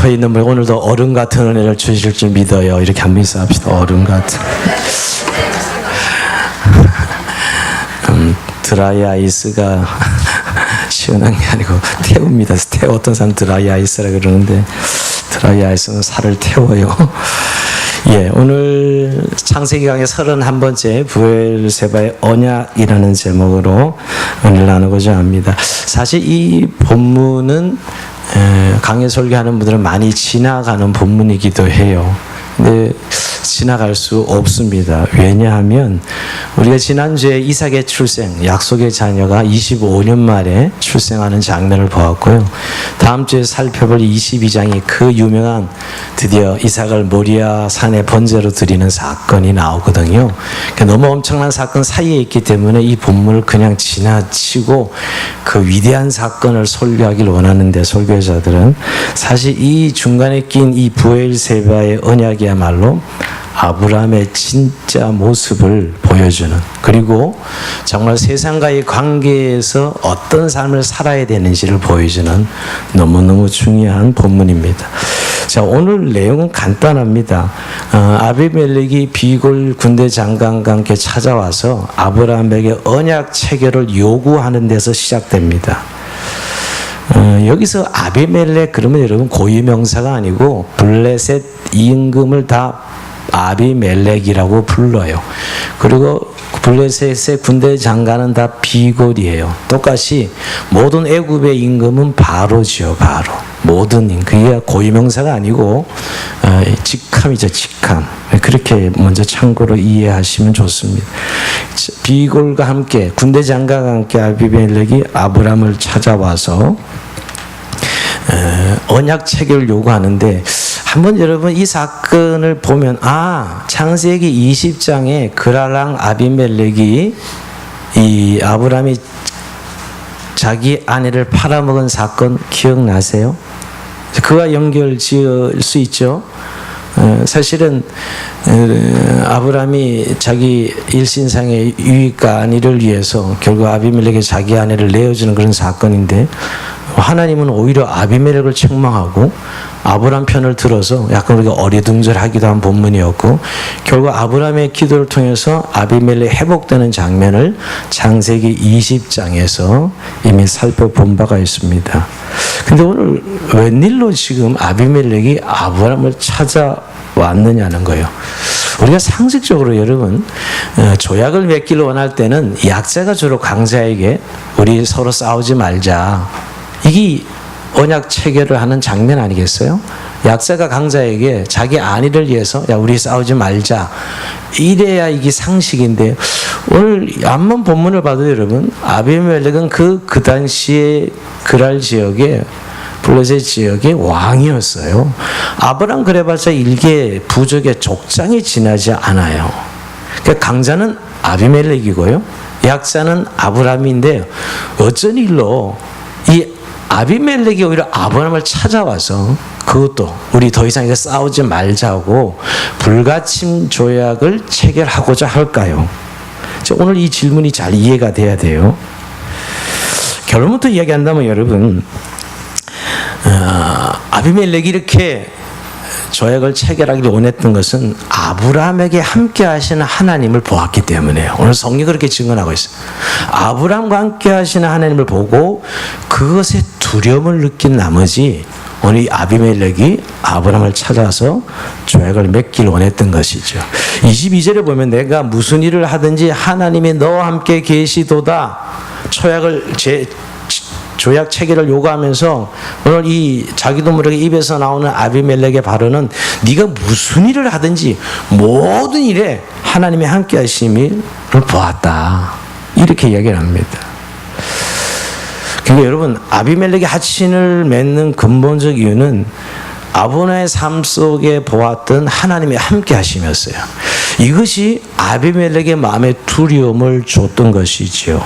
옆에 있는 분 오늘도 얼음 같은 은혜를 주실 줄 믿어요. 이렇게 한번 인사합시다. 얼음 같은. 드라이 아이스가 시원한 게 아니고 태웁니다. 어떤 사람 드라이 아이스라 그러는데 드라이 아이스는 살을 태워요. 예, 오늘 창세기 강의 31번째 부엘세바의 언약이라는 제목으로 오늘 나누고자 합니다. 사실 이 본문은 강의 설교하는 분들은 많이 지나가는 본문이기도 해요. 근데 지나갈 수 없습니다. 왜냐하면 우리가 지난주에 이삭의 출생, 약속의 자녀가 25년 만에 출생하는 장면을 보았고요. 다음 주에 살펴볼 22장이 그 유명한 드디어 이삭을 모리아 산에 번제로 드리는 사건이 나오거든요. 그러니까 너무 엄청난 사건 사이에 있기 때문에 이 본문을 그냥 지나치고 그 위대한 사건을 설교하길 원하는데 설교자들은 사실 이 중간에 낀 이 부엘세바의 언약이야말로 아브라함의 진짜 모습을 보여주는, 그리고 정말 세상과의 관계에서 어떤 삶을 살아야 되는지를 보여주는 너무너무 중요한 본문입니다. 자, 오늘 내용은 간단합니다. 아비멜렉이 비골 군대 장관과 함께 찾아와서 아브라함에게 언약 체결을 요구하는 데서 시작됩니다. 여기서 아비멜렉 그러면 여러분 고유명사가 아니고 블레셋 임금을 다 아비멜렉이라고 불러요. 그리고 블레셋의 군대 장관은 다 비골이에요. 똑같이 모든 애굽의 임금은 바로지요. 바로 모든 임금. 그게 고유명사가 아니고 직함이죠. 직함. 그렇게 먼저 참고로 이해하시면 좋습니다. 비골과 함께 군대 장관과 함께 아비멜렉이 아브람을 찾아와서 언약 체결을 요구하는데, 한번 여러분 이 사건을 보면 창세기 20장에 그랄랑 아비멜렉이 이 아브람이 자기 아내를 팔아먹은 사건 기억나세요? 그와 연결 지을 수 있죠. 사실은 아브람이 자기 일신상의 유익과 안위를 위해서 결국 아비멜렉에 자기 아내를 내어주는 그런 사건인데, 하나님은 오히려 아비멜렉을 책망하고 아브람 편을 들어서 약간 우리가 어리둥절하기도 한 본문이었고, 결국 아브람의 기도를 통해서 아비멜렉 회복되는 장면을 창세기 20장에서 이미 살펴본 바가 있습니다. 근데 오늘 웬일로 지금 아비멜렉이 아브람을 찾아왔느냐는 거예요. 우리가 상식적으로 여러분 조약을 맺기를 원할 때는 약자가 주로 강자에게 우리 서로 싸우지 말자, 이게 언약 체결을 하는 장면 아니겠어요? 약자가 강자에게 자기 안위를 위해서 야 우리 싸우지 말자, 이래야 이게 상식인데, 오늘 앞만 본문을 봐도 여러분 아비멜렉은 그 당시에 그랄 지역에 블레셋 지역의 왕이었어요. 아브람 그래봤자 일개 부족의 족장이 지나지 않아요. 그러니까 강자는 아비멜렉이고요, 약자는 아브람인데 어쩐 일로 이 아비멜렉이 오히려 아브람을 찾아와서 그것도 우리 더 이상 이제 싸우지 말자고 불가침 조약을 체결하고자 할까요? 오늘 이 질문이 잘 이해가 돼야 돼요. 결론부터 이야기한다면 여러분, 아비멜렉이 이렇게 조약을 체결하기를 원했던 것은 아브람에게 함께 하시는 하나님을 보았기 때문에요. 오늘 성경이 그렇게 증언하고 있어요. 아브람과 함께 하시는 하나님을 보고 그것에 두려움을 느낀 나머지 오늘 아비멜렉이 아브람을 찾아서 조약을 맺기를 원했던 것이죠. 22절에 보면 내가 무슨 일을 하든지 하나님이 너와 함께 계시도다, 조약 체결을 요구하면서 오늘 이 자기도 모르게 입에서 나오는 아비멜렉의 발언은 네가 무슨 일을 하든지 모든 일에 하나님의 함께 하심을 보았다, 이렇게 이야기를 합니다. 그러니까 여러분 아비멜렉이 하친을 맺는 근본적 이유는 아브라함의 삶 속에 보았던 하나님의 함께 하심이었어요. 이것이 아비멜렉의 마음에 두려움을 줬던 것이죠.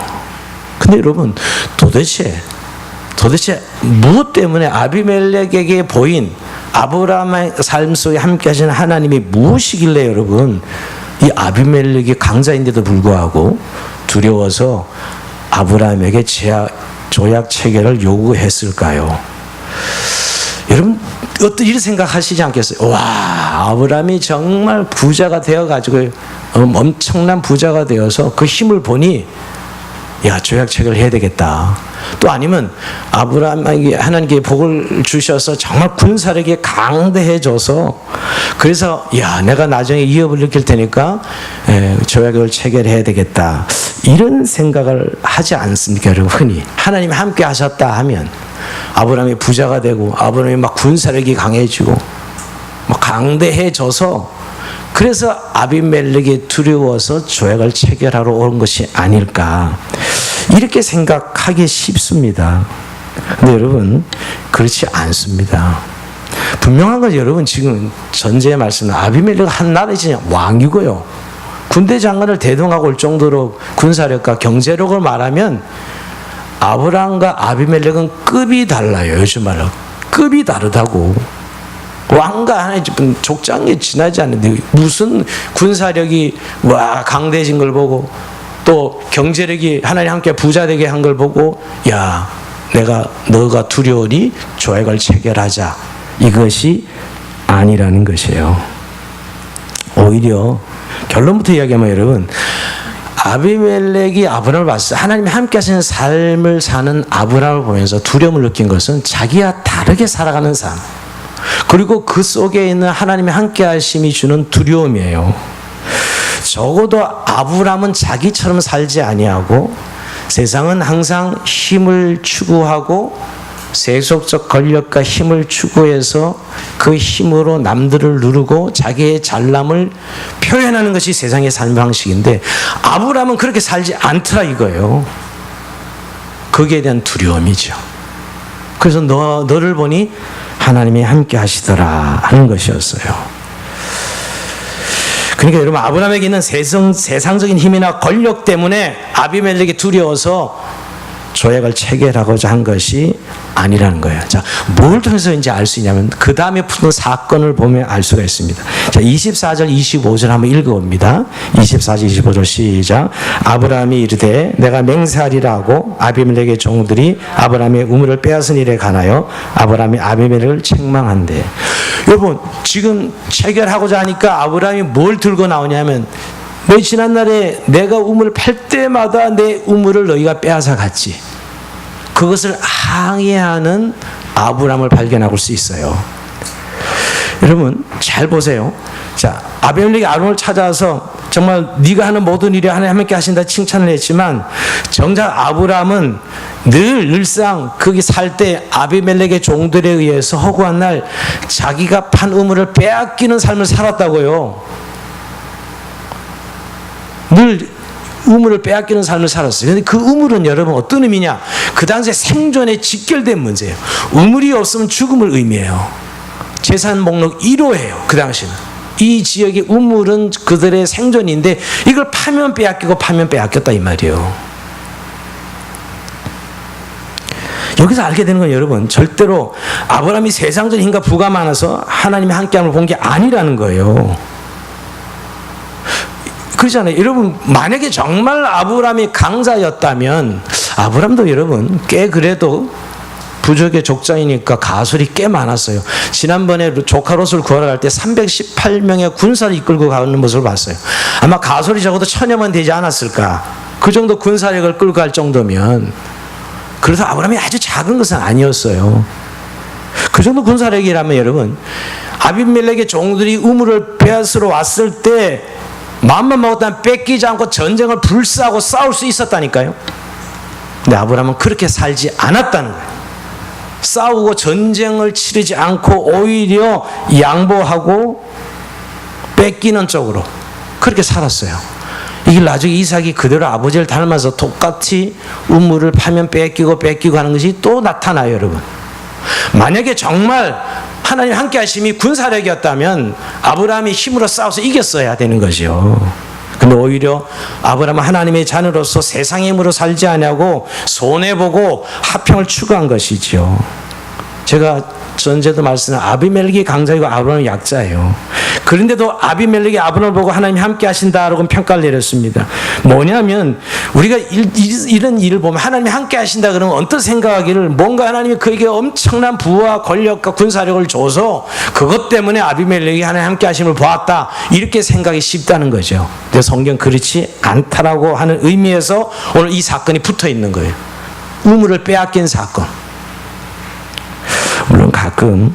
근데 여러분 도대체 무엇 때문에 아비멜렉에게 보인 아브라함의 삶 속에 함께 하시는 하나님이 무엇이길래 여러분 이 아비멜렉이 강자인데도 불구하고 두려워서 아브라함에게 조약 체결을 요구했을까요? 여러분 어떤 이런 생각하시지 않겠어요? 와, 아브라함이 정말 부자가 되어가지고 엄청난 부자가 되어서 그 힘을 보니 야, 조약책을 해야 되겠다. 또 아니면 아브라함에게 하나님께 복을 주셔서 정말 군사력이 강대해져서 그래서 야, 내가 나중에 위협을 느낄 테니까 조약을 체결해야 되겠다. 이런 생각을 하지 않습니까, 여러분? 흔히 하나님이 함께 하셨다 하면 아브라함이 부자가 되고 아브라함이 막 군사력이 강해지고 막 강대해져서 그래서 아비멜렉이 두려워서 조약을 체결하러 온 것이 아닐까 이렇게 생각하기 쉽습니다. 근데 여러분 그렇지 않습니다. 분명한 건 여러분 지금 전제의 말씀은 아비멜렉은 한 나라의 왕이고요. 군대 장관을 대동하고 올 정도로 군사력과 경제력을 말하면 아브라함과 아비멜렉은 급이 달라요. 요즘 말로 급이 다르다고. 왕과 하나의 족장에 지나지 않는데 무슨 군사력이 와 강대해진 걸 보고 또 경제력이 하나님 함께 부자 되게 한 걸 보고 야 너가 두려우니 조약을 체결하자 이것이 아니라는 것이에요. 오히려 결론부터 이야기하면 여러분 아비멜렉이 아브라함을 봤어요. 하나님이 함께 하시는 삶을 사는 아브라함을 보면서 두려움을 느낀 것은 자기와 다르게 살아가는 삶 그리고 그 속에 있는 하나님의 함께 하심이 주는 두려움이에요. 적어도 아브라함은 자기처럼 살지 아니하고 세상은 항상 힘을 추구하고 세속적 권력과 힘을 추구해서 그 힘으로 남들을 누르고 자기의 잘남을 표현하는 것이 세상의 삶 방식인데 아브라함은 그렇게 살지 않더라 이거예요. 거기에 대한 두려움이죠. 그래서 너를 보니 하나님이 함께 하시더라 하는 것이었어요. 그러니까 여러분 아브라함에게 있는 세상적인 힘이나 권력 때문에 아비멜렉이 두려워서 조약을 체결하고자 한 것이 아니라는 거예요. 자, 뭘 통해서 이제 알 수 있냐면 그 다음에 푸는 사건을 보면 알 수가 있습니다. 자, 24절 25절 한번 읽어봅니다. 24절 25절 시작. 아브라함이 이르되 내가 맹세하리라 하고 아비멜렉의 종들이 아브라함의 우물을 빼앗은 일에 관하여 아브라함이 아비멜렉을 책망한대. 여러분 지금 체결하고자 하니까 아브라함이 뭘 들고 나오냐면 너 지난날에 내가 우물을 팔 때마다 내 우물을 너희가 빼앗아 갔지. 그것을 항의하는 아브라함을 발견할 수 있어요. 여러분 잘 보세요. 자, 아비멜렉이 아론을 찾아와서 정말 네가 하는 모든 일에 하나님께 하신다 칭찬을 했지만 정작 아브라함은 늘상 거기 살 때 아비멜렉의 종들에 의해서 허구한 날 자기가 판 우물을 빼앗기는 삶을 살았다고요. 늘 우물을 빼앗기는 삶을 살았어요. 그런데 그 우물은 여러분 어떤 의미냐? 그 당시에 생존에 직결된 문제예요. 우물이 없으면 죽음을 의미해요. 재산 목록 1호예요. 그 당시는. 이 지역의 우물은 그들의 생존인데 이걸 파면 빼앗기고 파면 빼앗겼다 이 말이에요. 여기서 알게 되는 건 여러분 절대로 아브라함이 세상적인 힘과 부가 많아서 하나님이 함께함을 본 게 아니라는 거예요. 그렇잖아요. 여러분 만약에 정말 아브라함이 강자였다면 아브라함도 여러분 꽤 그래도 부족의 족장이니까 가설이 꽤 많았어요. 지난번에 조카 롯을 구하러 갈 때 318명의 군사를 이끌고 가는 모습을 봤어요. 아마 가설이 적어도 1000여만 되지 않았을까. 그 정도 군사력을 끌고 갈 정도면 그래서 아브라함이 아주 작은 것은 아니었어요. 그 정도 군사력이라면 여러분 아비멜렉의 종들이 우물을 빼앗으러 왔을 때 마음만 먹었다면 뺏기지 않고 전쟁을 불사하고 싸울 수 있었다니까요. 근데 아브라함은 그렇게 살지 않았다는 거예요. 싸우고 전쟁을 치르지 않고 오히려 양보하고 뺏기는 쪽으로 그렇게 살았어요. 이게 나중에 이삭이 그대로 아버지를 닮아서 똑같이 우물을 파면 뺏기고 하는 것이 또 나타나요, 여러분. 만약에 정말 하나님 함께 하심이 군사력이었다면 아브라함이 힘으로 싸워서 이겼어야 되는 것이요. 근데 오히려 아브라함은 하나님의 자녀로서 세상의 힘으로 살지 않냐고 손해보고 화평을 추구한 것이죠. 제가 전제도 말씀한 아비멜렉이 강자이고 아브라함은 약자예요. 그런데도 아비멜렉이 아브넬을 보고 하나님이 함께 하신다라고 평가를 내렸습니다. 뭐냐면 우리가 이런 일을 보면 하나님이 함께 하신다 그러면 어떤 생각하기를 뭔가 하나님이 그에게 엄청난 부와 권력과 군사력을 줘서 그것 때문에 아비멜렉이 하나님 함께 하심을 보았다 이렇게 생각이 쉽다는 거죠. 근데 성경 그렇지 않다라고 하는 의미에서 오늘 이 사건이 붙어 있는 거예요. 우물을 빼앗긴 사건. 물론 가끔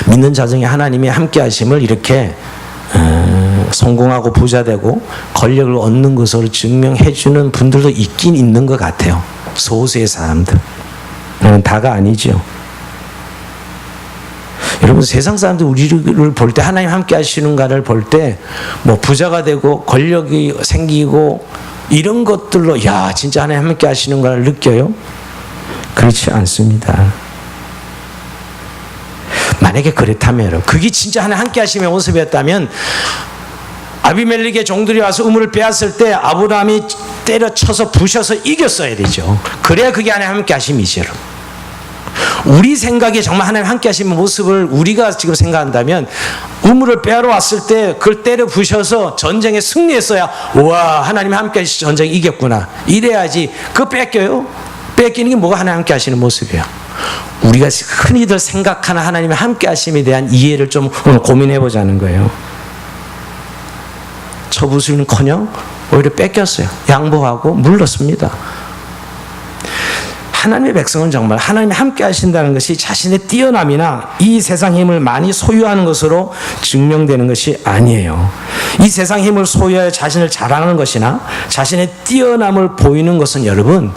믿는 자중에 하나님이 함께 하심을 이렇게 성공하고 부자되고 권력을 얻는 것으로 증명해 주는 분들도 있긴 있는 것 같아요. 소수의 사람들. 다가 아니죠. 여러분 세상 사람들 우리를 볼 때 하나님 함께 하시는가를 볼 때 뭐 부자가 되고 권력이 생기고 이런 것들로 야 진짜 하나님 함께 하시는가를 느껴요? 그렇지 않습니다. 만약에 그렇다면 그게 진짜 하나님 함께 하심의 모습이었다면 아비멜렉의 종들이 와서 우물을 빼앗을 때 아브라함이 때려쳐서 부셔서 이겼어야 되죠. 그래야 그게 하나님 함께 하심이죠. 우리 생각에 정말 하나님 함께 하시는 모습을 우리가 지금 생각한다면 우물을 빼앗러 왔을 때 그걸 때려 부셔서 전쟁에 승리했어야 와 하나님 함께 하시는 전쟁 이겼구나 이래야지. 그거 뺏겨요? 뺏기는 게 뭐가 하나님 함께 하시는 모습이에요. 우리가 흔히들 생각하는 하나님의 함께 하심에 대한 이해를 좀 오늘 고민해 보자는 거예요. 처부수는커녕 오히려 뺏겼어요. 양보하고 물렀습니다. 하나님의 백성은 정말 하나님이 함께 하신다는 것이 자신의 뛰어남이나 이 세상 힘을 많이 소유하는 것으로 증명되는 것이 아니에요. 이 세상 힘을 소유하여 자신을 자랑하는 것이나 자신의 뛰어남을 보이는 것은 여러분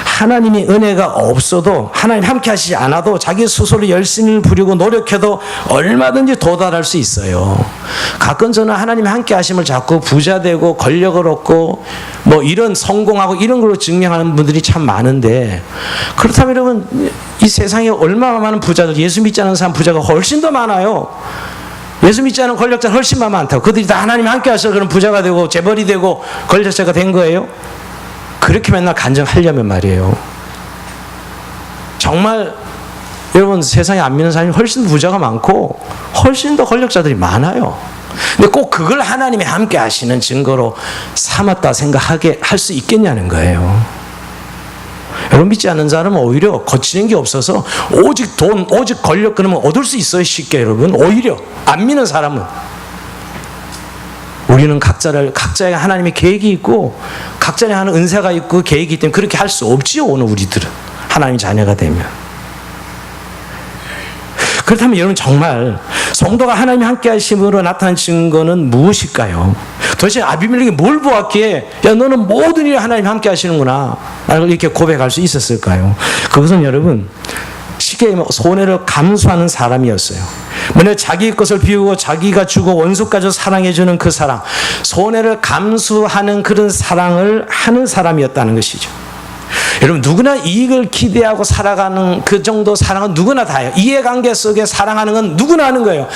하나님의 은혜가 없어도 하나님 함께 하시지 않아도 자기 스스로 열심히 부리고 노력해도 얼마든지 도달할 수 있어요. 가끔 저는 하나님이 함께 하심을 자꾸 부자 되고 권력을 얻고 뭐 이런 성공하고 이런 걸로 증명하는 분들이 참 많은데 그렇다면 여러분 이 세상에 얼마나 많은 부자들 예수 믿지 않는 사람 부자가 훨씬 더 많아요. 예수 믿지 않는 권력자는 훨씬 많다고. 그들이 다 하나님 함께 하셔서 그런 부자가 되고 재벌이 되고 권력자가 된 거예요. 그렇게 맨날 간증하려면 말이에요. 정말 여러분 세상에 안 믿는 사람이 훨씬 부자가 많고 훨씬 더 권력자들이 많아요. 근데 꼭 그걸 하나님이 함께 하시는 증거로 삼았다 생각하게 할 수 있겠냐는 거예요. 여러분 믿지 않는 사람은 오히려 거치는 게 없어서 오직 돈, 오직 권력 그러면 얻을 수 있어요 쉽게 여러분. 오히려 안 믿는 사람은 우리는 각자의 하나님의 계획이 있고 각자의 하는 은사가 있고 계획이 있기 때문에 그렇게 할 수 없지요 오늘 우리들은 하나님 자녀가 되면. 그렇다면 여러분 정말 성도가 하나님이 함께 하심으로 나타난 증거는 무엇일까요? 도대체 아비멜렉이 뭘 보았기에 야 너는 모든 일에 하나님 함께 하시는구나 라고 이렇게 고백할 수 있었을까요? 그것은 여러분 쉽게 손해를 감수하는 사람이었어요. 만약 자기 것을 비우고 자기가 주고 원수까지 사랑해주는 그 사랑, 손해를 감수하는 그런 사랑을 하는 사람이었다는 것이죠. 여러분 누구나 이익을 기대하고 살아가는 그 정도 사랑은 누구나 다 해요. 이해관계 속에 사랑하는 건 누구나 하는 거예요.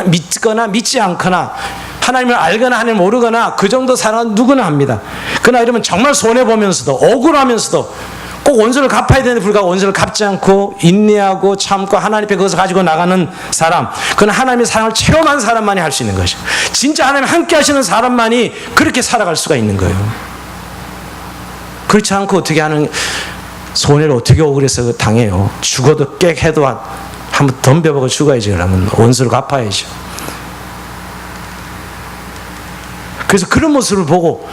믿거나 믿지 않거나 하나님을 알거나 하나님을 모르거나 그 정도 사랑은 누구나 합니다. 그러나 여러분 정말 손해보면서도 억울하면서도 꼭 원수를 갚아야 되는데 불구하고 원수를 갚지 않고 인내하고 참고 하나님 앞에 그것을 가지고 나가는 사람, 그건 하나님의 사랑을 체험한 사람만이 할 수 있는 것이죠. 진짜 하나님 함께 하시는 사람만이 그렇게 살아갈 수가 있는 거예요. 그렇지 않고 어떻게 하는 손해를 어떻게 억울해서 당해요. 죽어도 깨해도 한번 덤벼보고 죽어야지. 그러면 원수를 갚아야죠. 그래서 그런 모습을 보고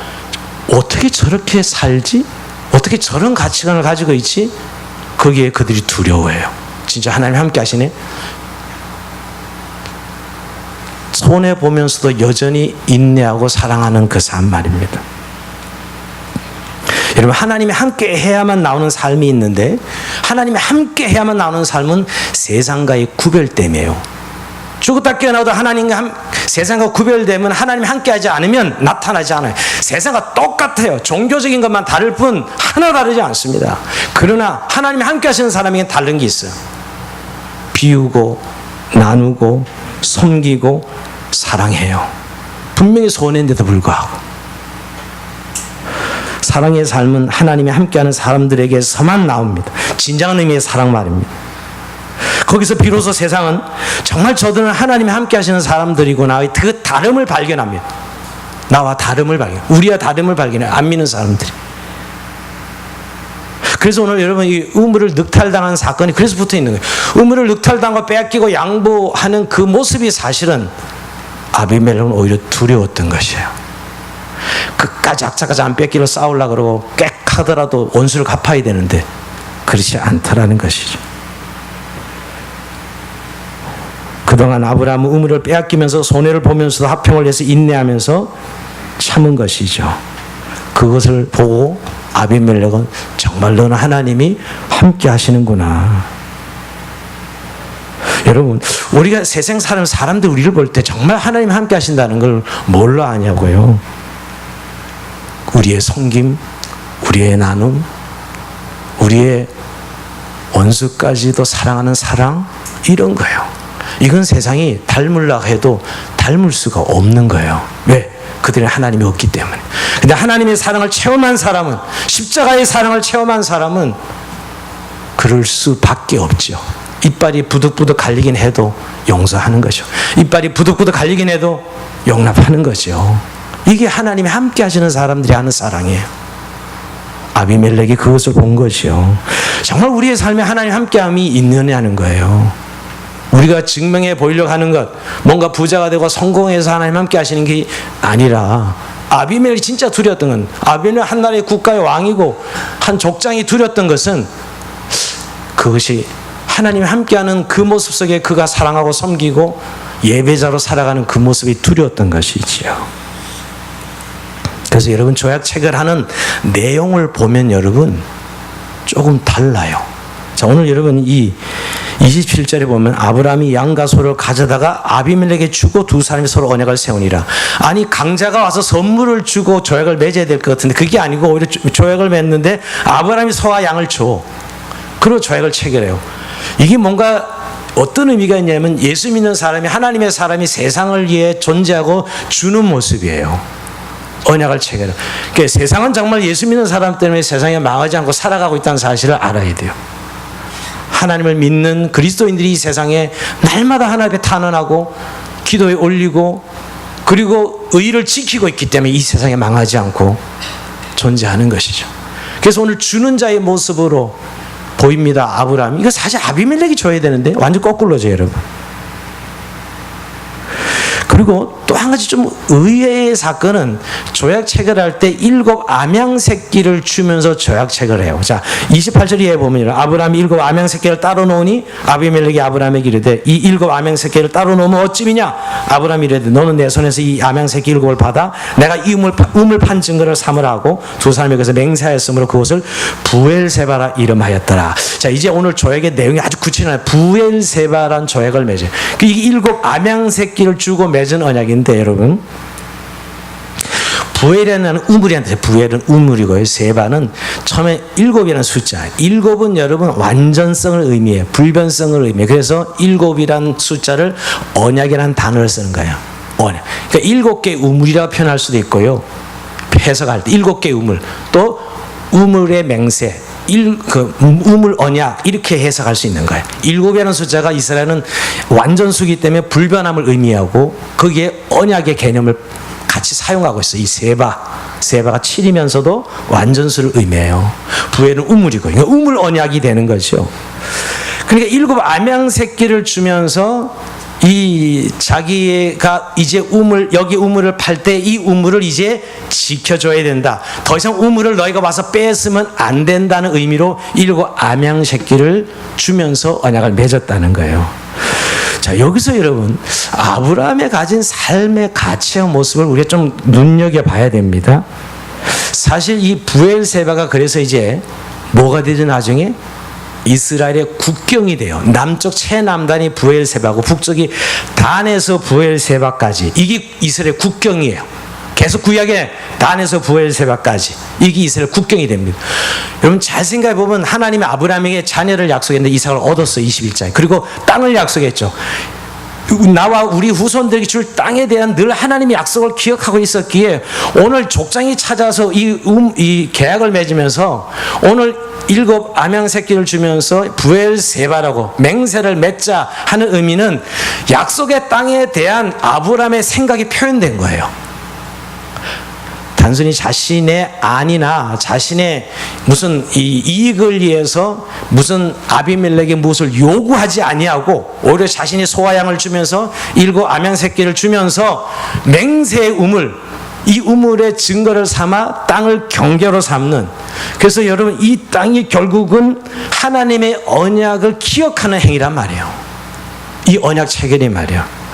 어떻게 저렇게 살지? 어떻게 저런 가치관을 가지고 있지? 거기에 그들이 두려워해요. 진짜 하나님 함께 하시네. 손해보면서도 여전히 인내하고 사랑하는 그 삶 말입니다. 여러분 하나님이 함께 해야만 나오는 삶이 있는데 하나님이 함께 해야만 나오는 삶은 세상과의 구별됨이에요. 죽었다 깨어나도 하나님과 세상과 구별되면 하나님이 함께하지 않으면 나타나지 않아요. 세상과 똑같아요. 종교적인 것만 다를 뿐 하나 다르지 않습니다. 그러나 하나님이 함께하시는 사람에게는 다른 게 있어요. 비우고 나누고 섬기고 사랑해요. 분명히 손해인데도 불구하고 사랑의 삶은 하나님이 함께하는 사람들에게서만 나옵니다. 진정한 의미의 사랑 말입니다. 거기서 비로소 세상은 정말 저들은 하나님이 함께 하시는 사람들이구나, 그 다름을 발견합니다. 나와 다름을 발견, 우리와 다름을 발견해. 안 믿는 사람들이. 그래서 오늘 여러분, 이 우물을 늑탈당한 사건이 그래서 붙어 있는 거예요. 우물을 늑탈당하고 뺏기고 양보하는 그 모습이 사실은 아비멜렉은 오히려 두려웠던 것이에요. 끝까지 악착같이 안 뺏기려 싸우려고 그러고 꽥하더라도 원수를 갚아야 되는데 그렇지 않다라는 것이죠. 그동안 아브라함은 우물을 빼앗기면서 손해를 보면서도 화평을 위해서 인내하면서 참은 것이죠. 그것을 보고 아비멜렉은 정말 너는 하나님이 함께 하시는구나. 여러분, 우리가 세상 사는 사람들 우리를 볼 때 정말 하나님 함께 하신다는 걸 뭘로 아냐고요? 우리의 섬김, 우리의 나눔, 우리의 원수까지도 사랑하는 사랑, 이런 거예요. 이건 세상이 닮으려고 해도 닮을 수가 없는 거예요. 왜? 그들은 하나님이 없기 때문에. 근데 하나님의 사랑을 체험한 사람은, 십자가의 사랑을 체험한 사람은 그럴 수밖에 없죠. 이빨이 부득부득 갈리긴 해도 용서하는 거죠. 이빨이 부득부득 갈리긴 해도 용납하는 거죠. 이게 하나님이 함께 하시는 사람들이 하는 사랑이에요. 아비멜렉이 그것을 본 것이요. 정말 우리의 삶에 하나님 함께함이 있느냐는 거예요. 우리가 증명해 보이려고 하는 것, 뭔가 부자가 되고 성공해서 하나님 함께 하시는 게 아니라, 아비멜렉이 진짜 두려웠던 건, 아비멜렉 한 나라의 국가의 왕이고 한 족장이 두려웠던 것은 그것이 하나님이 함께하는 그 모습 속에 그가 사랑하고 섬기고 예배자로 살아가는 그 모습이 두려웠던 것이지요. 그래서 여러분, 조약책을 하는 내용을 보면 여러분 조금 달라요. 자, 오늘 여러분 이 27절에 보면 아브라함이 양과 소를 가져다가 아비멜렉에게 주고 두 사람이 서로 언약을 세우니라. 아니, 강자가 와서 선물을 주고 조약을 맺어야 될 것 같은데 그게 아니고 오히려 조약을 맺는데 아브라함이 소와 양을 줘. 그리고 조약을 체결해요. 이게 뭔가 어떤 의미가 있냐면, 예수 믿는 사람이, 하나님의 사람이 세상을 위해 존재하고 주는 모습이에요. 언약을 체결해. 그러니까 세상은 정말 예수 믿는 사람 때문에 세상에 망하지 않고 살아가고 있다는 사실을 알아야 돼요. 하나님을 믿는 그리스도인들이 이 세상에 날마다 하나님 앞에 탄원하고 기도에 올리고 그리고 의를 지키고 있기 때문에 이 세상에 망하지 않고 존재하는 것이죠. 그래서 오늘 주는 자의 모습으로 보입니다. 아브라함. 이거 사실 아비멜렉이 줘야 되는데 완전 거꾸로죠, 여러분. 그리고 또 한 가지 좀 의외의 사건은 조약 체결할 때 7 암양 새끼를 주면서 조약 체결해요. 자, 28절에 보면 아브라함이 7 암양 새끼를 따로 놓으니 아비멜렉이 아브라함에게 이르되 이 7 암양 새끼를 따로 놓으면 어찌미냐? 아브라함이 이르되 너는 내 손에서 이 암양 새끼 7을 받아 내가 이 우물 판 증거를 삼으라고 두 사람이 그래서 맹세하였으므로 그것을 부엘세바라 이름하였더라. 자, 이제 오늘 조약의 내용이 아주 구체적이에요. 부엘세바란 조약을 맺어요. 이게 7 암양 새끼를 주고 맺은 언약인데 여러분, 부엘이라는 우물이라는 뜻이에요. 부엘은 우물이고요. 세바는 처음에 7이라는 숫자. 7은 여러분 완전성을 의미해요. 불변성을 의미해요. 그래서 7이라는 숫자를 언약이라는 단어를 쓰는 거예요. 언약. 그러니까 7개 우물이라고 표현할 수도 있고요. 해석할 때 7개 우물, 또 우물의 맹세, 우물 언약, 이렇게 해석할 수 있는 거예요. 7이라는 숫자가 이스라엘은 완전수기 때문에 불변함을 의미하고 거기에 언약의 개념을 같이 사용하고 있어요. 이 세바가 7이면서도 완전수를 의미해요. 부엘은 우물이고, 그러니까 우물 언약이 되는 거죠. 그러니까 7 암양 새끼를 주면서 이 자기가 이제 여기 우물을 팔 때 이 우물을 이제 지켜줘야 된다. 더 이상 우물을 너희가 와서 뺏으면 안 된다는 의미로 7 암양 새끼를 주면서 언약을 맺었다는 거예요. 자, 여기서 여러분 아브라함의 가진 삶의 가치와 모습을 우리가 좀 눈여겨봐야 됩니다. 사실 이 부엘세바가 그래서 이제 뭐가 되죠? 나중에 이스라엘의 국경이 돼요. 남쪽 최남단이 부엘세바고 북쪽이 단에서 부엘세바까지, 이게 이스라엘 국경이에요. 계속 구약에 단에서 부엘세바까지 이게 이스라엘 국경이 됩니다. 여러분 잘 생각해 보면 하나님이 아브라함에게 자녀를 약속했는데 이삭을 얻었어요. 21장에. 그리고 땅을 약속했죠. 나와 우리 후손들에게 줄 땅에 대한 늘 하나님의 약속을 기억하고 있었기에 오늘 족장이 찾아서 이 계약을 맺으면서 오늘 7 암양 새끼를 주면서 부엘세바라고 맹세를 맺자 하는 의미는 약속의 땅에 대한 아브라함의 생각이 표현된 거예요. 단순히 자신의 안이나 자신의 무슨 이익을 위해서 무슨 아비멜렉의 무엇을 요구하지 아니하고 오히려 자신이 소와 양을 주면서 7 암양 새끼를 주면서 맹세의 우물, 이 우물의 증거를 삼아 땅을 경계로 삼는, 그래서 여러분 이 땅이 결국은 하나님의 언약을 기억하는 행위란 말이에요. 이 언약 체결이 말이에요.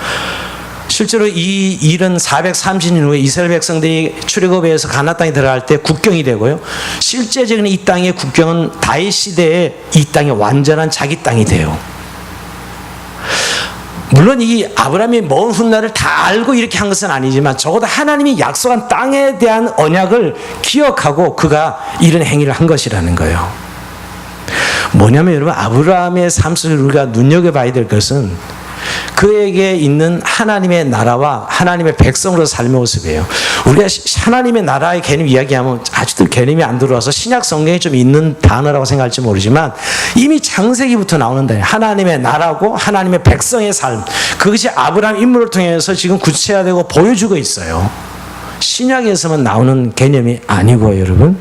실제로 이 일은 430년 후에 이스라엘 백성들이 출애굽에서 가나안 땅에 들어갈 때 국경이 되고요. 실제적인 이 땅의 국경은 다윗 시대에 이 땅이 완전한 자기 땅이 돼요. 물론 이 아브라함이 먼 훗날을 다 알고 이렇게 한 것은 아니지만 적어도 하나님이 약속한 땅에 대한 언약을 기억하고 그가 이런 행위를 한 것이라는 거예요. 뭐냐면 여러분, 아브라함의 삶 속에 우리가 눈여겨봐야 될 것은 그에게 있는 하나님의 나라와 하나님의 백성으로 삶의 모습이에요. 우리가 하나님의 나라의 개념 이야기하면 아직도 개념이 안 들어와서 신약 성경에 좀 있는 단어라고 생각할지 모르지만 이미 창세기부터 나오는 단어예요. 하나님의 나라고 하나님의 백성의 삶, 그것이 아브라함 인물을 통해서 지금 구체화되고 보여주고 있어요. 신약에서만 나오는 개념이 아니고 여러분,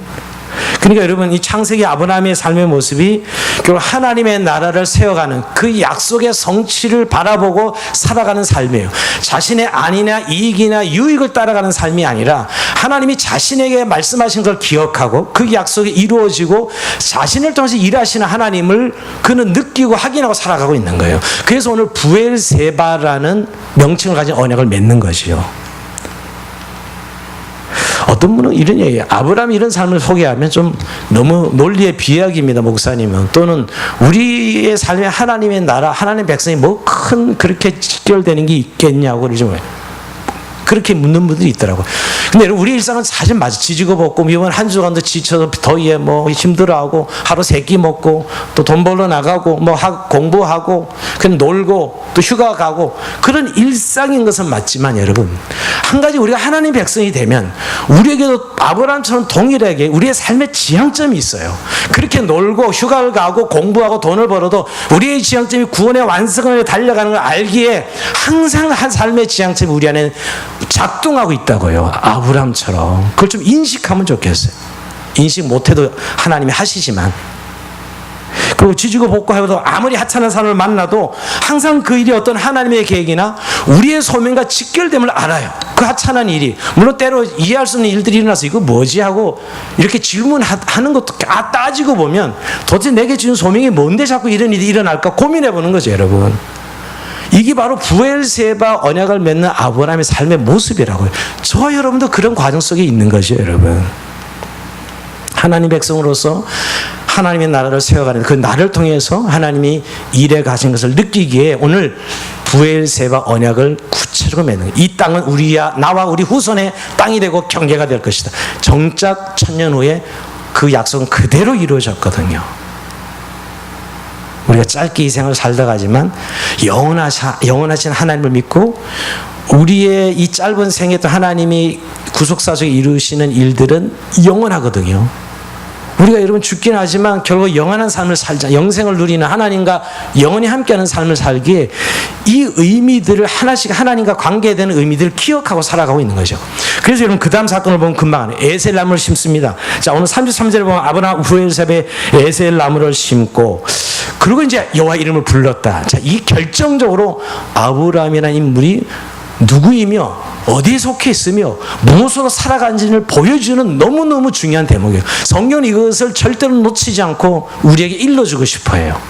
그러니까 여러분, 이 창세기 아브라함의 삶의 모습이 결국 하나님의 나라를 세워가는 그 약속의 성취를 바라보고 살아가는 삶이에요. 자신의 안이나 이익이나 유익을 따라가는 삶이 아니라 하나님이 자신에게 말씀하신 걸 기억하고 그 약속이 이루어지고 자신을 통해서 일하시는 하나님을 그는 느끼고 확인하고 살아가고 있는 거예요. 그래서 오늘 부엘세바라는 명칭을 가진 언약을 맺는 것이요. 어떤 분은 이런 얘기예요. 아브라함이 이런 삶을 소개하면 좀 너무 논리의 비약입니다, 목사님은. 또는 우리의 삶에 하나님의 나라, 하나님의 백성이 뭐 큰 그렇게 직결되는 게 있겠냐고 그러지 뭐예요. 그렇게 묻는 분들이 있더라고요. 근데 우리 일상은 사실 맞아. 지지고 볶고 이번 한 주간도 지쳐서 더위에 뭐 힘들어하고 하루 3끼 먹고 또 돈 벌러 나가고 뭐 공부하고 그냥 놀고 또 휴가 가고 그런 일상인 것은 맞지만 여러분, 한 가지 우리가 하나님 백성이 되면 우리에게도 아브라함처럼 동일하게 우리의 삶의 지향점이 있어요. 그렇게 놀고 휴가를 가고 공부하고 돈을 벌어도 우리의 지향점이 구원의 완성을 달려가는 걸 알기에 항상 한 삶의 지향점이 우리 안에 작동하고 있다고요. 아브라함처럼. 그걸 좀 인식하면 좋겠어요. 인식 못해도 하나님이 하시지만. 그리고 지지고 볶고 해도 아무리 하찮은 사람을 만나도 항상 그 일이 어떤 하나님의 계획이나 우리의 소명과 직결됨을 알아요. 그 하찮은 일이. 물론 때로 이해할 수 있는 일들이 일어나서 이거 뭐지 하고 이렇게 질문하는 것도 따지고 보면 도대체 내게 주는 소명이 뭔데 자꾸 이런 일이 일어날까 고민해 보는 거죠, 여러분. 이게 바로 부엘세바 언약을 맺는 아브라함의 삶의 모습이라고요. 저와 여러분도 그런 과정 속에 있는 것이에요, 여러분. 하나님 백성으로서 하나님의 나라를 세워가는 그 나를 통해서 하나님이 일해 가신 것을 느끼기에 오늘 부엘세바 언약을 구체적으로 맺는 거예요. 이 땅은 나와 우리 후손의 땅이 되고 경계가 될 것이다. 정작 1000년 후에 그 약속은 그대로 이루어졌거든요. 우리가 짧게 이 생을 살다 가지만 영원하신 하나님을 믿고 우리의 이 짧은 생에 또 하나님이 구속사 속에 이루시는 일들은 영원하거든요. 우리가 여러분 죽긴 하지만 결국 영원한 삶을 살자, 영생을 누리는 하나님과 영원히 함께하는 삶을 살기에 이 의미들을 하나씩 하나님과 관계되는 의미들을 기억하고 살아가고 있는 거죠. 그래서 여러분 그 다음 사건을 보면 금방 아는 에셀 나무를 심습니다. 자, 오늘 33절에 보면 아브라함 부엘세바에 에셀 나무를 심고 그리고 이제 여호와 이름을 불렀다. 자, 이 결정적으로 아브라함이라는 인물이 누구이며 어디에 속해 있으며 무엇으로 살아간지를 보여주는 너무너무 중요한 대목이에요. 성경은 이것을 절대로 놓치지 않고 우리에게 일러주고 싶어해요.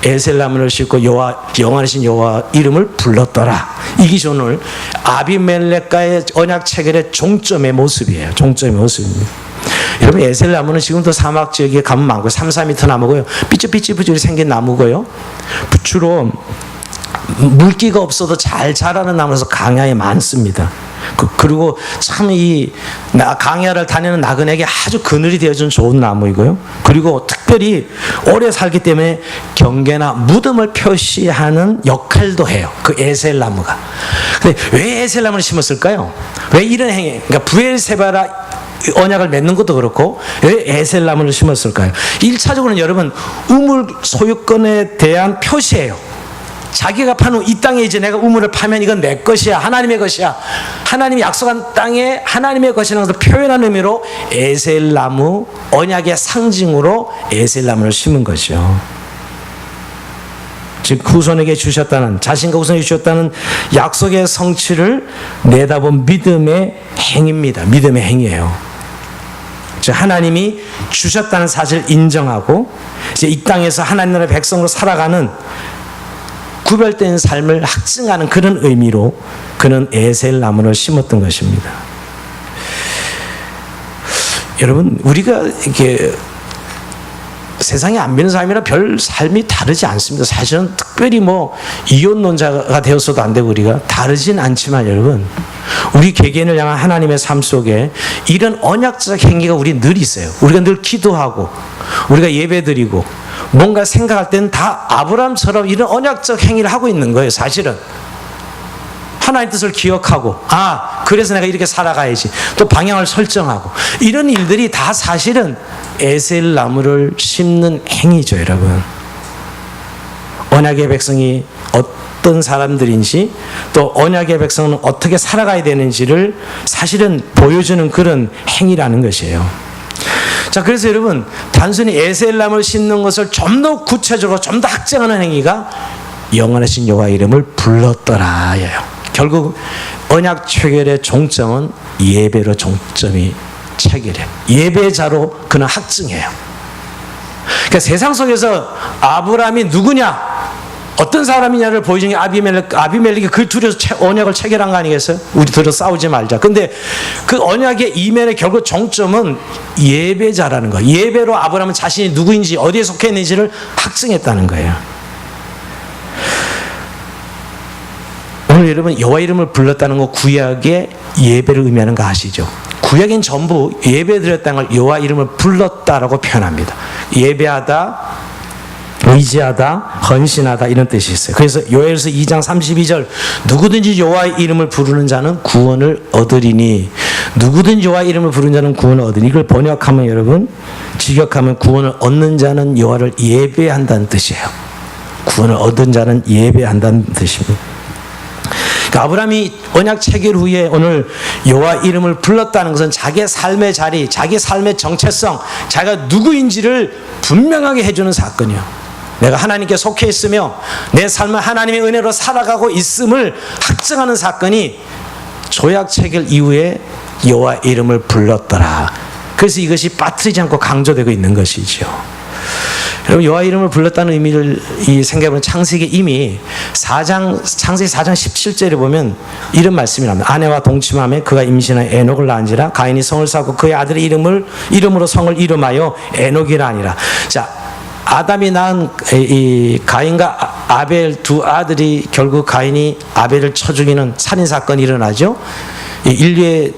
에셀 나무를 심고 영원하신 여호와 이름을 불렀더라. 이게 오늘 아비멜렉과의 언약 체결의 종점의 모습이에요. 종점의 모습입니다. 여러분, 에셀 나무는 지금도 사막 지역에 가면 많고요. 3-4m 나무고요. 삐뚤삐뚤 생긴 나무고요. 주로 물기가 없어도 잘 자라는 나무라서 강야에 많습니다. 그리고 참 이 강야를 다니는 나그네에게 아주 그늘이 되어준 좋은 나무이고요. 그리고 특별히 오래 살기 때문에 경계나 무덤을 표시하는 역할도 해요. 그 에셀 나무가. 근데 왜 에셀 나무를 심었을까요? 왜 이런 행위? 그러니까 부엘세바라 언약을 맺는 것도 그렇고 왜 에셀나무를 심었을까요? 1차적으로는 여러분 우물 소유권에 대한 표시예요. 자기가 파는 이 땅에 이제 내가 우물을 파면 이건 내 것이야. 하나님의 것이야. 하나님이 약속한 땅에 하나님의 것이라는 것을 표현하는 의미로 에셀나무, 언약의 상징으로 에셀나무를 심은 것이죠. 즉 후손에게 주셨다는, 자신과 후손에게 주셨다는 약속의 성취를 내다본 믿음의 행입니다. 믿음의 행이에요. 즉 하나님이 주셨다는 사실을 인정하고 이제 이 땅에서 하나님 나라의 백성으로 살아가는 구별된 삶을 확증하는 그런 의미로 그는 에셀나무를 심었던 것입니다. 여러분, 우리가 이렇게 세상에 안 믿는 사람이랑 별 삶이 다르지 않습니다. 사실은 특별히 뭐 이혼론자가 되었어도 안 되고 우리가 다르진 않지만 여러분, 우리 개개인을 향한 하나님의 삶 속에 이런 언약적 행위가 우리 늘 있어요. 우리가 늘 기도하고 우리가 예배드리고 뭔가 생각할 때는 다 아브라함처럼 이런 언약적 행위를 하고 있는 거예요. 사실은 하나님의 뜻을 기억하고 그래서 내가 이렇게 살아가야지, 또 방향을 설정하고, 이런 일들이 다 사실은 에셀나무를 심는 행위죠. 여러분, 언약의 백성이 어떤 사람들인지 또 언약의 백성은 어떻게 살아가야 되는지를 사실은 보여주는 그런 행위라는 것이에요. 자, 그래서 여러분, 단순히 에셀나무를 심는 것을 좀 더 구체적으로 좀 더 확증하는 행위가 영원하신 여호와 이름을 불렀더라예요. 결국 언약 체결의 종점은 예배로 종점이 체결해요. 예배자로 그는 확증해요. 그러니까 세상 속에서 아브라함이 누구냐, 어떤 사람이냐를 보여주는 게 아비멜렉이 그 둘이서 언약을 체결한 거 아니겠어요? 우리 둘이 싸우지 말자. 근데 그 언약의 이면의 결국 종점은 예배자라는 거예요. 예배로 아브라함은 자신이 누구인지 어디에 속해 있는지를 확증했다는 거예요. 오늘 여러분, 여호와 이름을 불렀다는 거 구약의 예배를 의미하는 거 아시죠? 구약엔 전부 예배 드렸다는 걸 여호와 이름을 불렀다라고 표현합니다. 예배하다, 의지하다, 헌신하다, 이런 뜻이 있어요. 그래서 요엘서 2장 32절 누구든지 여호와의 이름을 부르는 자는 구원을 얻으리니, 누구든지 여호와의 이름을 부르는 자는 구원을 얻으리니, 이걸 번역하면 여러분, 직역하면 구원을 얻는 자는 여호와를 예배한다는 뜻이에요. 구원을 얻은 자는 예배한다는 뜻입니다. 그러니까 아브라함이 언약 체결 후에 오늘 여호와 이름을 불렀다는 것은 자기의 삶의 자리, 자기의 삶의 정체성, 자기가 누구인지를 분명하게 해주는 사건이에요. 내가 하나님께 속해 있으며 내 삶은 하나님의 은혜로 살아가고 있음을 확증하는 사건이 조약 체결 이후에 여호와 이름을 불렀더라. 그래서 이것이 빠뜨리지 않고 강조되고 있는 것이죠. 여러분, 여호와 이름을 불렀다는 의미를 생각해보면 창세기 이미 창세기 4장 17절에 보면 이런 말씀이 납니다. 아내와 동침하며 그가 임신한 에녹을 낳은지라 가인이 성을 쌓고 그의 아들의 이름으로 성을 이름하여 에녹이라 하니라. 자, 아담이 낳은 이 가인과 아벨 두 아들이 결국 가인이 아벨을 쳐 죽이는 살인사건이 일어나죠. 인류의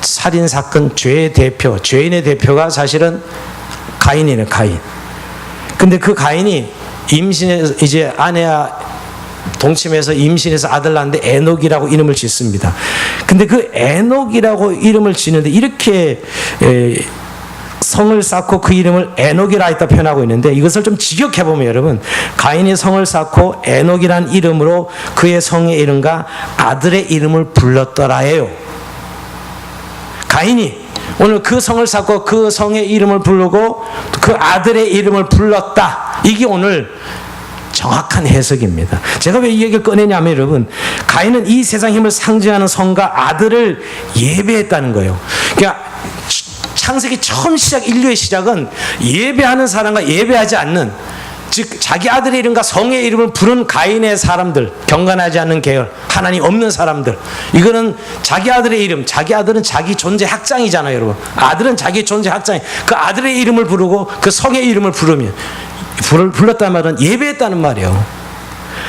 살인사건, 죄의 대표, 죄인의 대표가 사실은 가인이네, 가인. 근데 그 가인이 임신해서 이제 아내와 동침해서 임신해서 아들 낳는데 에녹이라고 이름을 짓습니다. 근데 그 에녹이라고 이름을 짓는데 이렇게 성을 쌓고 그 이름을 에녹이라 했다 표현하고 있는데, 이것을 좀 직역해 보면 여러분, 가인이 성을 쌓고 에녹이란 이름으로 그의 성의 이름과 아들의 이름을 불렀더라예요. 가인이 오늘 그 성을 쌓고 그 성의 이름을 부르고 그 아들의 이름을 불렀다. 이게 오늘 정확한 해석입니다. 제가 왜 이 얘기를 꺼내냐면 여러분, 가인은 이 세상 힘을 상징하는 성과 아들을 예배했다는 거예요. 그러니까 창세기 처음 인류의 시작은 예배하는 사람과 예배하지 않는, 즉 자기 아들의 이름과 성의 이름을 부른 가인의 사람들, 경건하지 않는 계열, 하나님 없는 사람들, 이거는 자기 아들의 이름, 자기 아들은 자기 존재 확장이잖아요. 여러분, 아들은 자기 존재 확장이, 그 아들의 이름을 부르고 그 성의 이름을 부르면, 불렀다는 말은 예배했다는 말이에요.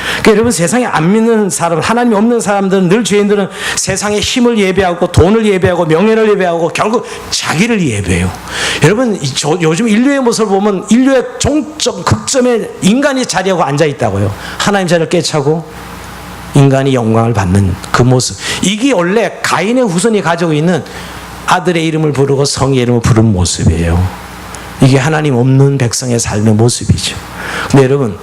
그러니까 여러분, 세상에 안 믿는 사람, 하나님이 없는 사람들은, 늘 죄인들은 세상의 힘을 예배하고 돈을 예배하고 명예를 예배하고 결국 자기를 예배해요. 여러분, 요즘 인류의 모습을 보면 인류의 종점, 극점에 인간이 자리하고 앉아 있다고요. 하나님 자리를 꿰차고 인간이 영광을 받는 그 모습, 이게 원래 가인의 후손이 가지고 있는 아들의 이름을 부르고 성의 이름을 부른 모습이에요. 이게 하나님 없는 백성의 삶의 모습이죠. 근데 여러분,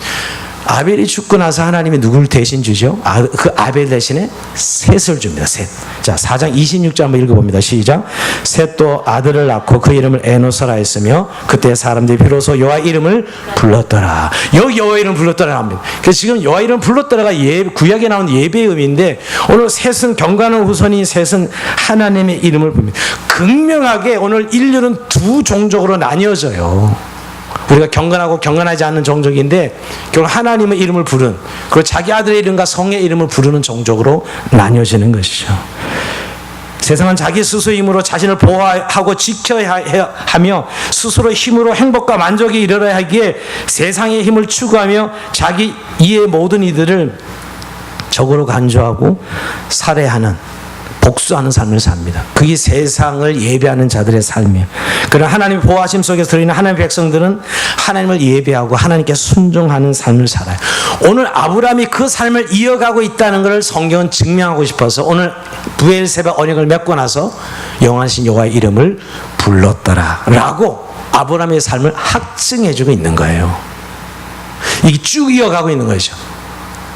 아벨이 죽고 나서 하나님이 누구를 대신 주죠? 그 아벨 대신에 셋을 줍니다. 셋. 자, 4장 26절 한번 읽어봅니다. 시작. 셋도 아들을 낳고 그 이름을 에노스라 했으며 그때 사람들이 비로소 여호와 이름을 불렀더라. 여기 여호와 이름을 불렀더라 합니다. 그래서 지금 여호와 이름을 불렀더라가 구약에 나온 예배의 의미인데, 오늘 셋은 경건한 후손인 셋은 하나님의 이름을 부릅니다. 극명하게 오늘 인류는 두 종족으로 나뉘어져요. 우리가 경건하고 경건하지 않는 종족인데, 결국 하나님의 이름을 부른, 그리고 자기 아들의 이름과 성의 이름을 부르는 종족으로 나뉘어지는 것이죠. 세상은 자기 스스로의 힘으로 자신을 보호하고 지켜야 하며 스스로의 힘으로 행복과 만족에 이르러야 하기에 세상의 힘을 추구하며 자기 이의 모든 이들을 적으로 간주하고 살해하는, 복수하는 삶을 삽니다. 그게 세상을 예배하는 자들의 삶이에요. 그러나 하나님의 보호하심 속에서 들어있는 하나님의 백성들은 하나님을 예배하고 하나님께 순종하는 삶을 살아요. 오늘 아브라함이 그 삶을 이어가고 있다는 것을 성경은 증명하고 싶어서 오늘 브엘세바 언약을 맺고 나서 영원하신 여호와의 이름을 불렀더라 라고 아브라함의 삶을 확증해주고 있는 거예요. 이게 쭉 이어가고 있는 거죠.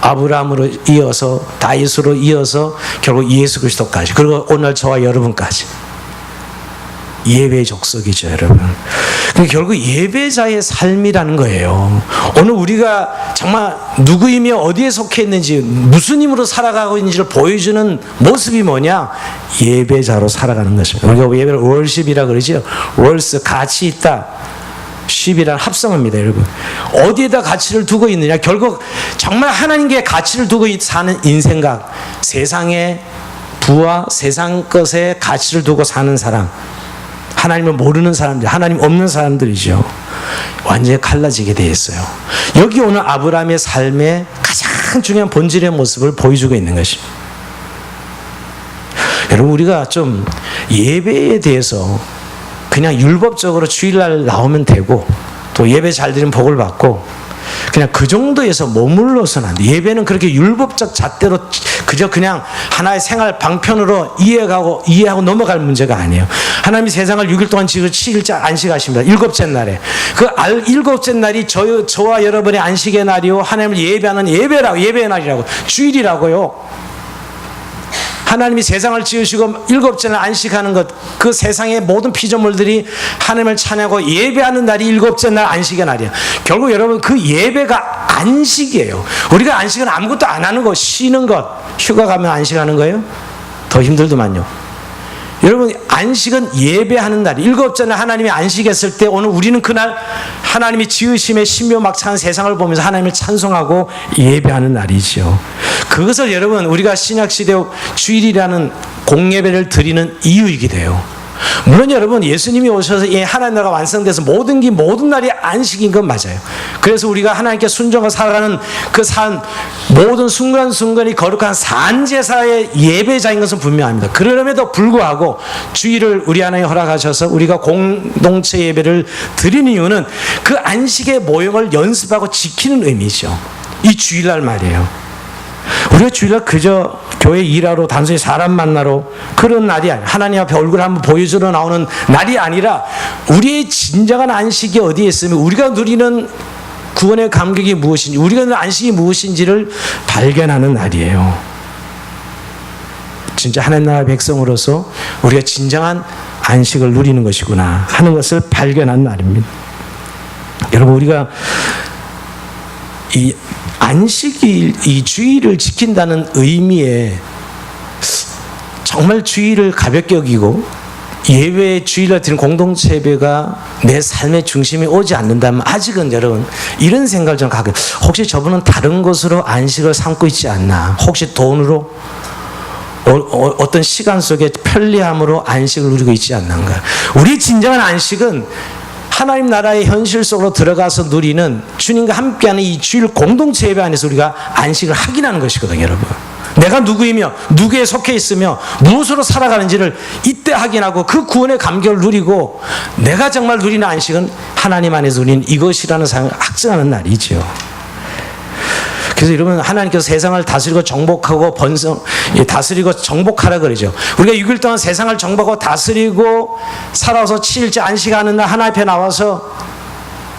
아브라함으로 이어서 다윗으로 이어서 결국 예수 그리스도까지, 그리고 오늘 저와 여러분까지 예배의 족속이죠, 여러분. 그러니까 결국 예배자의 삶이라는 거예요. 오늘 우리가 정말 누구이며 어디에 속해 있는지, 무슨 힘으로 살아가고 있는지를 보여주는 모습이 뭐냐? 예배자로 살아가는 것입니다. 우리가 예배를 월십이라 그러죠. 월스, 가치 있다. 쉽이란 합성어입니다, 여러분. 어디에다 가치를 두고 있느냐? 결국 정말 하나님께 가치를 두고 사는 인생각, 세상의 부와 세상 것에 가치를 두고 사는 사람, 하나님을 모르는 사람들, 하나님 없는 사람들이죠. 완전히 갈라지게 되어 있어요. 여기 오늘 아브라함의 삶의 가장 중요한 본질의 모습을 보여주고 있는 것입니다. 여러분, 우리가 좀 예배에 대해서 그냥 율법적으로 주일날 나오면 되고, 또 예배 잘 드리면 복을 받고, 그냥 그 정도에서 머물러서는 안 돼. 예배는 그렇게 율법적 잣대로 그저 그냥 하나의 생활 방편으로 이해하고 넘어갈 문제가 아니에요. 하나님이 세상을 6일 동안 지으시고 7일째 안식하십니다. 일곱째 날에. 그 일곱째 날이 저와 여러분의 안식의 날이요, 하나님을 예배하는 예배의 날이라고, 주일이라고요. 하나님이 세상을 지으시고 일곱째 날 안식하는 것, 그 세상의 모든 피조물들이 하나님을 찬양하고 예배하는 날이 일곱째 날 안식의 날이야. 결국 여러분, 그 예배가 안식이에요. 우리가 안식은 아무것도 안 하는 것, 쉬는 것. 휴가 가면 안식하는 거예요? 더 힘들더만요. 여러분, 안식은 예배하는 날이, 일곱째 날 하나님이 안식했을 때 오늘 우리는 그날 하나님이 지으심의 신묘막창한 세상을 보면서 하나님을 찬송하고 예배하는 날이죠. 그것을 여러분, 우리가 신약시대 주일이라는 공예배를 드리는 이유이기도 해요. 물론 여러분, 예수님이 오셔서 하나님 나라가 완성돼서 모든 날이 안식인 건 맞아요. 그래서 우리가 하나님께 순종하고 살아가는 그 모든 순간순간이 거룩한 산제사의 예배자인 것은 분명합니다. 그럼에도 불구하고 주일을 우리 하나님 허락하셔서 우리가 공동체 예배를 드리는 이유는 그 안식의 모형을 연습하고 지키는 의미죠. 이 주일날 말이에요. 우리가 주일날 그저 교회 일하러, 단순히 사람 만나러 그런 날이 아니라, 하나님 앞에 얼굴 한번 보여주러 나오는 날이 아니라, 우리의 진정한 안식이 어디에 있으면 우리가 누리는 구원의 감격이 무엇인지, 우리가 누리는 안식이 무엇인지를 발견하는 날이에요. 진짜 하나님 나라 백성으로서 우리가 진정한 안식을 누리는 것이구나 하는 것을 발견한 날입니다. 여러분, 우리가 이 안식일, 이 주일을 지킨다는 의미에 정말 주일을 가볍게 여기고 예배 주일날 드리는 공동체 예배가 내 삶의 중심에 오지 않는다면, 아직은 여러분 이런 생각을 좀 가끔, 혹시 저분은 다른 것으로 안식을 삼고 있지 않나, 혹시 돈으로 어떤 시간 속에 편리함으로 안식을 누리고 있지 않는가. 우리 진정한 안식은 하나님 나라의 현실 속으로 들어가서 누리는, 주님과 함께하는 이 주일 공동체 예배 안에서 우리가 안식을 확인하는 것이거든요, 여러분. 내가 누구이며 누구에 속해 있으며 무엇으로 살아가는지를 이때 확인하고 그 구원의 감격을 누리고, 내가 정말 누리는 안식은 하나님 안에서 누리는 이것이라는 사실을 확증하는 날이죠. 그래서 여러분, 하나님께서 세상을 다스리고 정복하고 다스리고 정복하라 그러죠. 우리가 6일 동안 세상을 정복하고 다스리고 살아서 7일째 안식하는 날 하나님 앞에 나와서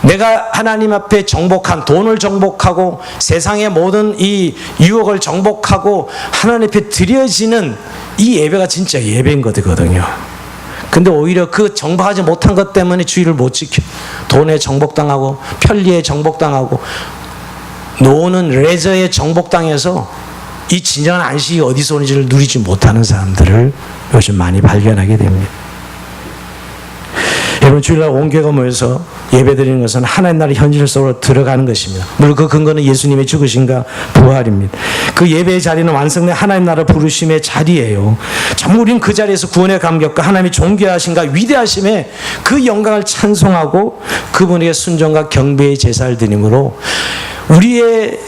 내가 하나님 앞에 정복한, 돈을 정복하고 세상의 모든 이 유혹을 정복하고 하나님 앞에 드려지는 이 예배가 진짜 예배인 거거든요. 근데 오히려 그 정복하지 못한 것 때문에 주의를 못 지켜. 돈에 정복당하고 편리에 정복당하고 노는 레저에 정복당해서 이 진정한 안식이 어디서 오는지를 누리지 못하는 사람들을 요즘 많이 발견하게 됩니다. 여러분, 주일날 온 교회가 모여서 예배드리는 것은 하나님 나라의 현실 속으로 들어가는 것입니다. 물론 그 근거는 예수님의 죽으심과 부활입니다. 그 예배의 자리는 완성된 하나님 나라 부르심의 자리예요. 정말 우리는 그 자리에서 구원의 감격과 하나님의 존귀하심과 위대하심에 그 영광을 찬송하고 그분에게 순종과 경배의 제사를 드림으로 우리의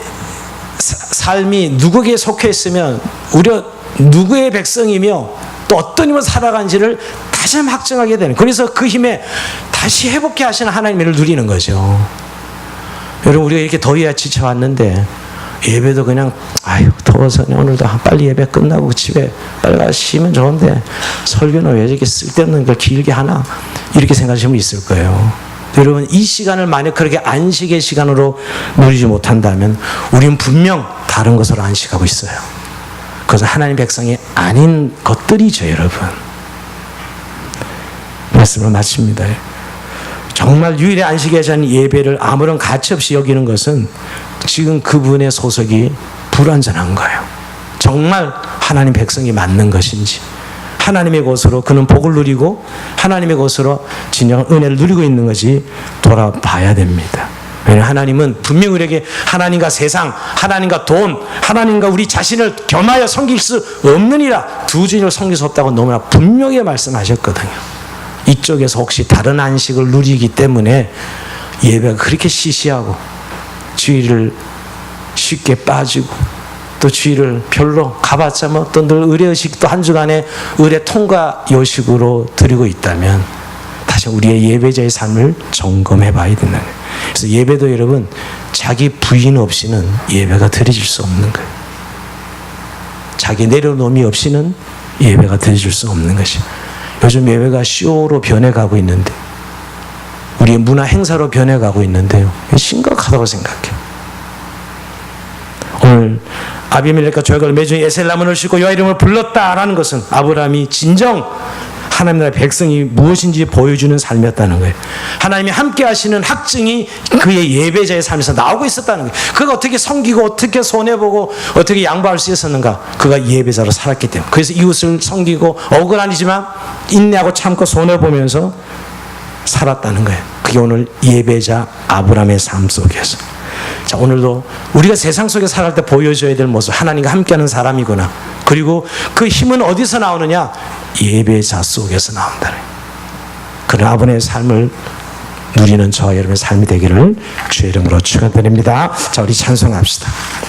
삶이 누구에게 속해 있으면 우리가 누구의 백성이며 또 어떤 힘으로 살아간지를 다시 한번 확정하게 되는, 그래서 그 힘에 다시 회복해 하시는 하나님을 누리는 거죠. 여러분, 우리가 이렇게 더위에 지쳐왔는데 예배도 그냥 더워서 오늘도 빨리 예배 끝나고 집에 빨리 가서 쉬면 좋은데 설교는 왜 이렇게 쓸데없는 걸 길게 하나, 이렇게 생각하시는 분 있을 거예요. 여러분, 이 시간을 만약 그렇게 안식의 시간으로 누리지 못한다면 우리는 분명 다른 것으로 안식하고 있어요. 그것은 하나님 백성이 아닌 것들이죠. 여러분, 말씀을 마칩니다. 정말 유일의 안식에 대한 예배를 아무런 가치 없이 여기는 것은 지금 그분의 소속이 불완전한 거예요. 정말 하나님 백성이 맞는 것인지, 하나님의 것으로 그는 복을 누리고 하나님의 것으로 진정한 은혜를 누리고 있는 것이 돌아봐야 됩니다. 왜냐하면 하나님은 분명히 우리에게 하나님과 세상, 하나님과 돈, 하나님과 우리 자신을 겸하여 섬길 수 없느니라, 두 주인을 섬길 수 없다고 너무나 분명히 말씀하셨거든요. 이쪽에서 혹시 다른 안식을 누리기 때문에 예배가 그렇게 시시하고 주일을 쉽게 빠지고 또 주일을 별로 가봤자 뭐 또 늘 의례의식도 한 주간에 의례 통과 요식으로 드리고 있다면 다시 우리의 예배자의 삶을 점검해 봐야 된다는 거예요. 그래서 예배도 여러분, 자기 부인 없이는 예배가 드려질 수 없는 거예요. 자기 내려놓음이 없이는 예배가 드려질 수 없는 것이에요. 요즘 예배가 쇼로 변해가고 있는데, 우리의 문화 행사로 변해가고 있는데요, 심각하다고 생각해요. 오늘 아비멜렉과 조약을 맺은 에셀나문을 싣고 여호와 이름을 불렀다라는 것은 아브라함이 진정 하나님 나라의 백성이 무엇인지 보여주는 삶이었다는 거예요. 하나님이 함께 하시는 학증이 그의 예배자의 삶에서 나오고 있었다는 거예요. 그가 어떻게 섬기고 어떻게 손해보고 어떻게 양보할 수 있었는가? 그가 예배자로 살았기 때문에. 그래서 이웃을 섬기고 억울하지만 인내하고 참고 손해보면서 살았다는 거예요. 그게 오늘 예배자 아브라함의 삶 속에서. 자, 오늘도 우리가 세상 속에 살아갈 때 보여줘야 될 모습, 하나님과 함께하는 사람이구나. 그리고 그 힘은 어디서 나오느냐? 예배자 속에서 나온다. 그런 아버지의 삶을 누리는 저와 여러분의 삶이 되기를 주의 이름으로 축원드립니다. 자, 우리 찬송합시다.